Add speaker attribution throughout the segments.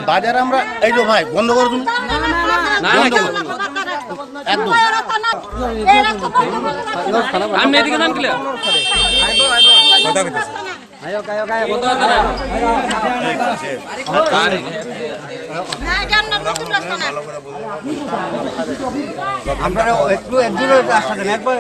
Speaker 1: বাজার আমরা এই যে ভাই বন্ধ করে দিন আমি এদিকে নাম ক্লিয়ার
Speaker 2: আপনারা একটু একজনের রাস্তা দেন একবার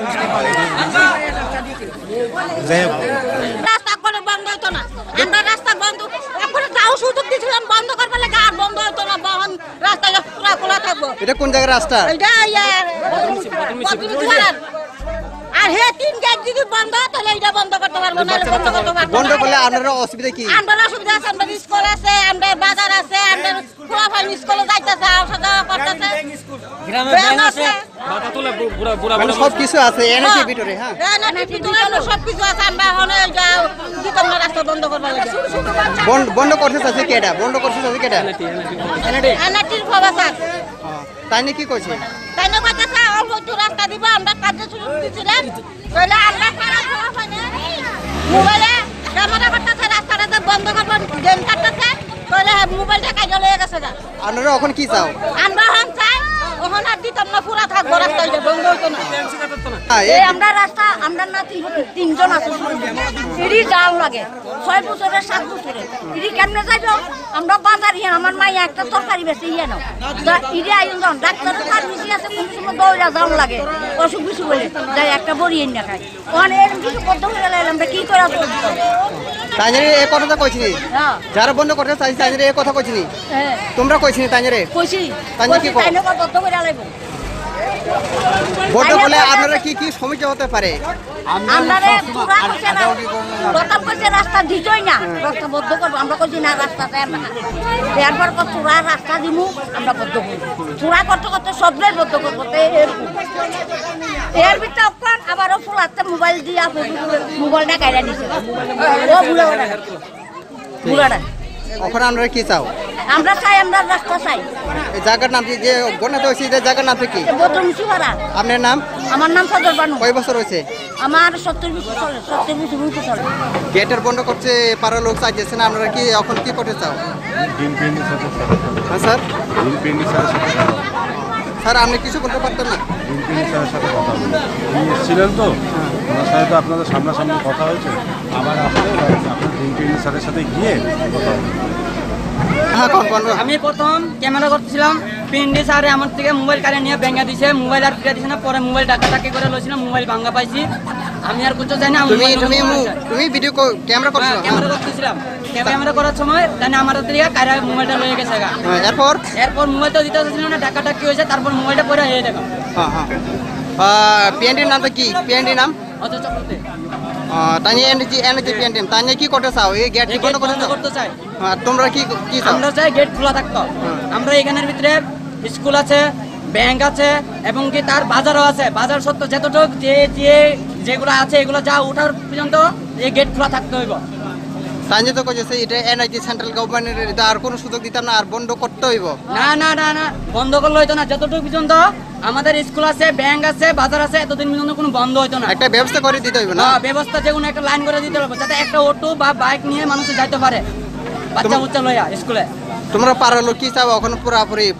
Speaker 3: রাস্তা করে বন্ধ হতো না আমরা রাস্তা বন্ধ এখন যাও সুযোগ দিয়েছিলাম বন্ধ করবার লাগে আর বন্ধ হতো না বহন রাস্তায় পুরো খোলা থাকবো।
Speaker 2: এটা কোন জায়গার রাস্তা?
Speaker 3: এটা আর হে তিন গেট যদি বন্ধ তাহলে এটা বন্ধ করতে পারবো না বন্ধ করতে পারবো
Speaker 2: বন্ধ করলে আপনারা অসুবিধা কি?
Speaker 3: আমরা অসুবিধা আছে আমাদের স্কুল আছে আমাদের বাজার আছে আমাদের পুরো ফাইন স্কুলে যাইতেছে আসা যাওয়া করতেছে গ্রামে ব্যাংক আছে
Speaker 1: মাথা তুলে পুরো পুরো
Speaker 2: মানে সব কিছু আছে এনএটি ভিতরে হ্যাঁ
Speaker 3: এনএটি ভিতরে সব কিছু আছে আমরা হনে যাও দিতাম না রাস্তা বন্ধ করবা লাগে
Speaker 2: বন্ধ করতে চাইছে কেডা? বন্ধ করতে চাইছে কেডা?
Speaker 3: এনএটির খবর আছে
Speaker 2: তাই না কি কইছে?
Speaker 3: তাই না কথা অল্প একটু রাস্তা দিব আমরা কাজে শুরু দিছিলাম তাহলে আমরা খারাপ হয় না মোবাইলে ক্যামেরা করতেছে রাস্তাটা বন্ধ করব গেম কাটতেছে তাহলে মোবাইলটা কাজে লয়ে গেছে না।
Speaker 2: আপনারা এখন কি চাও?
Speaker 3: আমরা হন চাই ওখানে আর দিতাম না পুরা থাকবো রাস্তাটা বন্ধ হতো না।
Speaker 4: এই আমরা রাস্তা আমরা না তিনজন আছে এরই যাও লাগে 6 বছরের 7 বছরের এরই কেমনে যাইব আমরা বাজার ইয়া আমার মাই একটা তরকারি বেশি ইয়া নাও ইডি আইজন ডাক্তার ফার্মেসি আছে কোন সময় দৌড়া যাও লাগে অসুখ বিসুখ হলে যাই একটা বড়ি এনে না খাই ওখানে এরকম কিছু করতে হয়ে গেলে আমরা কি করে
Speaker 2: তাইরে এই কথাটা কইছিনি যারা বন্ধ করতে চাইছে তাইরে এই কথা কইছিনি তোমরা কইছিনি তাইরে
Speaker 4: কইছি
Speaker 2: তাইরে কি কই
Speaker 4: তাইলে কত করে লাইব
Speaker 2: বন্ধ করলে আপনারা কি কি সমস্যা হতে পারে?
Speaker 4: আমরারে পুরা কইছে না প্রথম কইছে রাস্তা দিতই না রাস্তা বন্ধ করব আমরা কইছি না রাস্তা দেন না এরপর কত পুরা রাস্তা দিমু আমরা বন্ধ করব পুরা কত কত সবরে বন্ধ করব এর ভিতর কোন আবারও ফুলাতে মোবাইল দিয়া মোবাইলটা কাইরা দিছে ও বুড়াটা
Speaker 2: এখন আমরা কি চাও?
Speaker 4: আমরা চাই আমরা রাস্তা চাই
Speaker 2: এই জায়গার নাম কি যে গণনা হইছে এই জায়গার নাম কি?
Speaker 4: বদরমুসিপাড়া।
Speaker 2: আপনার নাম?
Speaker 4: আমার নাম সদর বানু।
Speaker 2: কয় বছর হইছে?
Speaker 4: আমার 70 বছর চলে 70 বছর চলে।
Speaker 2: গেটের বন্ধ করতে পারা লোক চাইছেন আপনারা কি এখন কি করতে চাও? হ্যাঁ স্যার স্যার আপনি কিছু বলতে পারতেন না?
Speaker 5: সাথে কথা বলি এসেছিলেন তো ওনার সাথে তো আপনাদের সামনাসামনি কথা হয়েছে আবার আসলে আপনার ডিএমপি স্যারের সাথে গিয়ে কথা বলি।
Speaker 6: আমি প্রথম ক্যামেরা করতেছিলাম পিন্ডি স্যারে আমার থেকে মোবাইল কারে নিয়ে ভেঙে দিছে মোবাইল আর ফিরে দিছে না পরে মোবাইল টাকাটাকি করে লইছিলাম মোবাইল ভাঙা পাইছি আমি আর কিছু জানি না।
Speaker 2: তুমি ভিডিও ক্যামেরা করছো?
Speaker 6: ক্যামেরা করতেছিলাম ক্যামেরা করার সময় জানি আমার দিকে কারে মোবাইলটা লয়ে গেছে গা এরপর মোবাইলটা দিতে চাইছিল না টাকাটাকি হয়েছে তারপর মোবাইলটা পরে হয়ে দেখো।
Speaker 2: পিএনডির নামটা কি? পিএনডি নাম
Speaker 6: অত চক্রতে
Speaker 2: তাই এনজি পিএনডি তাই কি করতে চাও? এই গেট কি বন্ধ
Speaker 6: করতে চাই?
Speaker 2: তোমরা কি চাও?
Speaker 6: আমরা চাই গেট খোলা থাকতো। আমরা এখানের ভিতরে স্কুল আছে ব্যাংক আছে এবং কি তার বাজারও আছে বাজার সত্য যতটুক যেগুলো আছে এগুলো যা ওঠার পর্যন্ত এই গেট খোলা থাকতে হইব।
Speaker 2: তাই তো কইছে এটা এনআইটি সেন্ট্রাল গভর্নমেন্টের এটা আর কোনো সুযোগ দিতাম না আর বন্ধ করতে হইব।
Speaker 6: না না না না বন্ধ করলে হইতো না যতটুকু পর্যন্ত আমাদের স্কুল আছে ব্যাংক আছে বাজার আছে এতদিন পর্যন্ত কোনো বন্ধ হইতো না।
Speaker 2: একটা ব্যবস্থা করে দিতে হইব না?
Speaker 6: ব্যবস্থা যে কোনো একটা লাইন করে দিতে হবে যাতে একটা অটো বা বাইক নিয়ে মানুষ যাইতে পারে বাচ্চা বুচ্চা লইয়া স্কুলে।
Speaker 2: তোমরা পাড়ার লোক কি চাও এখন?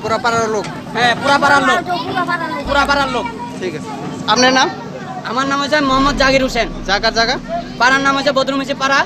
Speaker 2: পুরা পাড়ার লোক?
Speaker 6: হ্যাঁ পুরা পাড়ার লোক।
Speaker 2: ঠিক আছে আপনার নাম?
Speaker 6: আমার নাম হচ্ছে মোহাম্মদ জাকির হোসেন।
Speaker 2: জায়গা
Speaker 6: পাড়ার নাম হচ্ছে বদরুমিসি পাড়া।